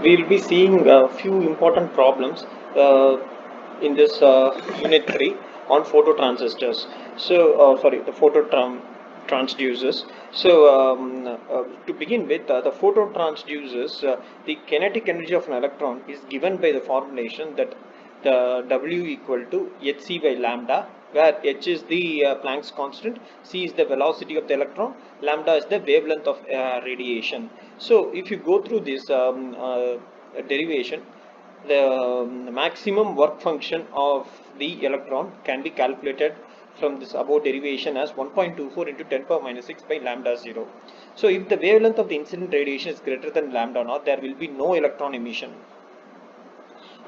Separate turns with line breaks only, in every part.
we'll be seeing a few important problems in this unit 3 on phototransistors. The phototransducers. To begin with, the phototransducers, the kinetic energy of an electron is given by the formulation that the W equal to hc by lambda, where h is the Planck's constant, c is the velocity of the electron, lambda is the wavelength of radiation. So if you go through this derivation, the maximum work function of the electron can be calculated from this above derivation as 1.24 into 10 power minus 6 by lambda 0. So if the wavelength of the incident radiation is greater than lambda naught, there will be no electron emission,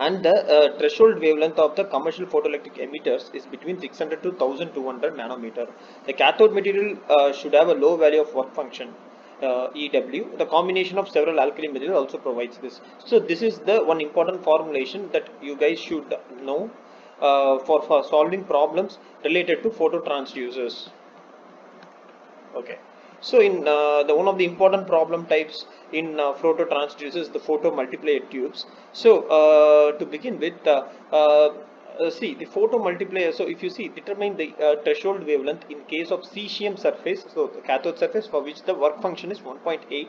and the threshold wavelength of the commercial photoelectric emitters is between 600 to 1200 nanometer. The cathode material should have a low value of work function, EW. The combination of several alkali materials also provides this. So this is the one important formulation that you guys should know for solving problems related to phototransducers. Okay. So in the one of the important problem types in phototransducers, the photomultiplier tubes. So to begin with, see the photomultiplier. So if you see, determine the threshold wavelength in case of cesium surface. So the cathode surface for which the work function is 1.8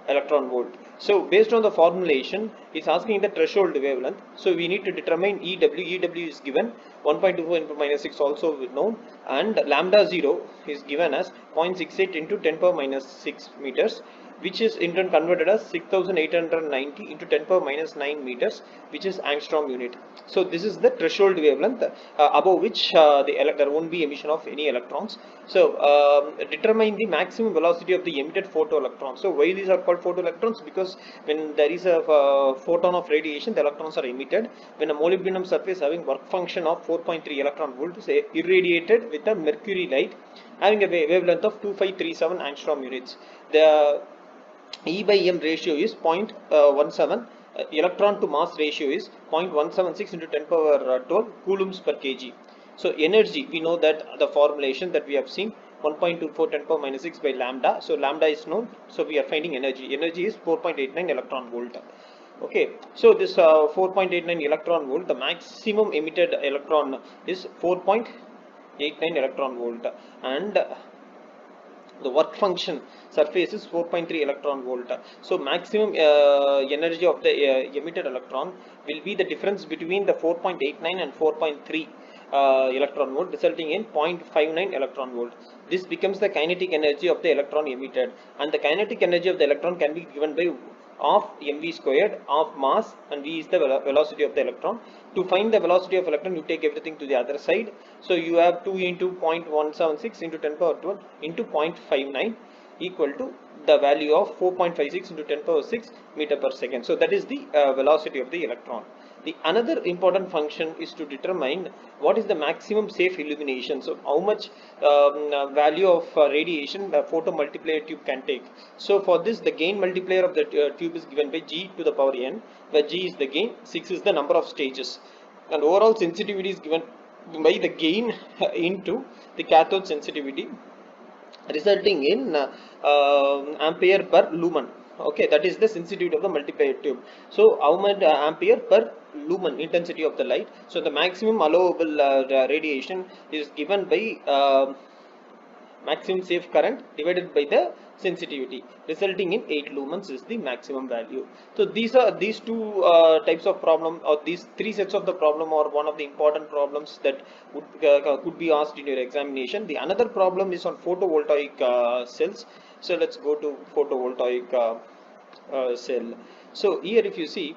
electron volt. So based on the formulation, it's asking the threshold wavelength. So we need to determine EW. EW is given 1.24 into minus 6 also known, and lambda 0 is given as 0.68 into 10 power minus 6 meters, which is in turn converted as 6890 into 10 power minus 9 meters, which is angstrom unit. So this is the threshold wavelength above which there won't be emission of any electrons. So determine the maximum velocity of the emitted photoelectrons. So why these are called photoelectrons? Because when there is a photon of radiation, the electrons are emitted. When a molybdenum surface having work function of 4.3 electron volt is irradiated with a mercury light having a wavelength of 2537 angstrom units. The E by M ratio is 0.17. Electron to mass ratio is 0.176 into 10 power 12 coulombs per kg. So energy, we know that the formulation that we have seen, 1.24 10 power minus 6 by lambda. So lambda is known. So we are finding energy. Energy is 4.89 electron volt. Okay, so this 4.89 electron volt, the maximum emitted electron is 4.89 electron volt, and the work function surface is 4.3 electron volt. So maximum energy of the emitted electron will be the difference between the 4.89 and 4.3 electron volt, resulting in 0.59 electron volt. This becomes the kinetic energy of the electron emitted, and the kinetic energy of the electron can be given by of mv squared of mass, and v is the velocity of the electron. To find the velocity of electron, you take everything to the other side. So you have 2 into 0.176 into 10 power 12 into 0.59 equal to the value of 4.56 into 10 power 6 meter per second. So that is the velocity of the electron. The another important function is to determine what is the maximum safe illumination. So how much value of radiation the photomultiplier tube can take. So for this, the gain multiplier of the tube is given by G to the power n, where G is the gain, 6 is the number of stages, and overall sensitivity is given by the gain into the cathode sensitivity, resulting in ampere per lumen. Okay, that is the sensitivity of the multiplier tube. So how much ampere per lumen intensity of the light. So the maximum allowable radiation is given by maximum safe current divided by the sensitivity, resulting in 8 lumens is the maximum value. So these two types of problem, or these three sets of the problem, are one of the important problems that could be asked in your examination. The another problem is on photovoltaic cells. So let's go to photovoltaic cell. So here if you see,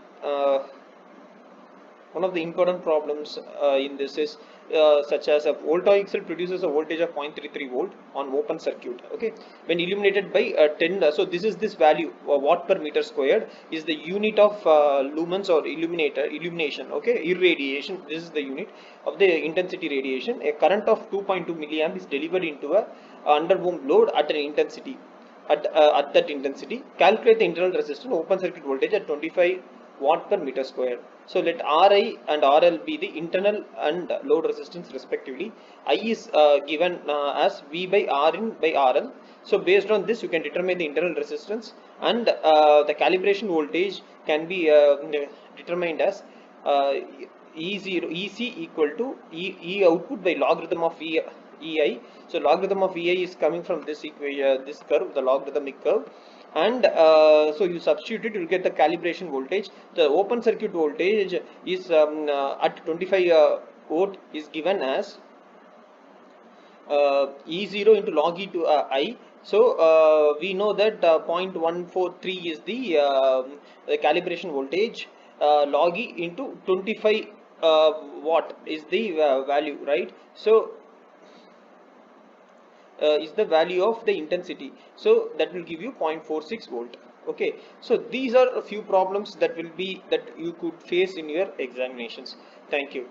one of the important problems in this is such as a voltaic cell produces a voltage of 0.33 volt on open circuit. Okay, when illuminated by 10, so this value watt per meter squared is the unit of lumens or illumination. Okay, irradiation, this is the unit of the intensity radiation. A current of 2.2 milliamp is delivered into a under ohm load at an intensity. At that intensity, calculate the internal resistance open circuit voltage at 25 watt per meter square. So let Ri and RL be the internal and load resistance respectively. I is given as V by R in by RL. So based on this you can determine the internal resistance, and the calibration voltage can be determined as E0 EC equal to E output by logarithm of EI. So logarithm of EI is coming from this this curve, the logarithmic curve, and so you substitute it, you will get the calibration voltage. The open circuit voltage is at 25 volt is given as E0 into log E to I. So we know that 0.143 is the calibration voltage, log E into 25 watt is the value, right? So is the value of the intensity, so that will give you 0.46 volt. Okay, so these are a few problems that will be that you could face in your examinations. Thank you.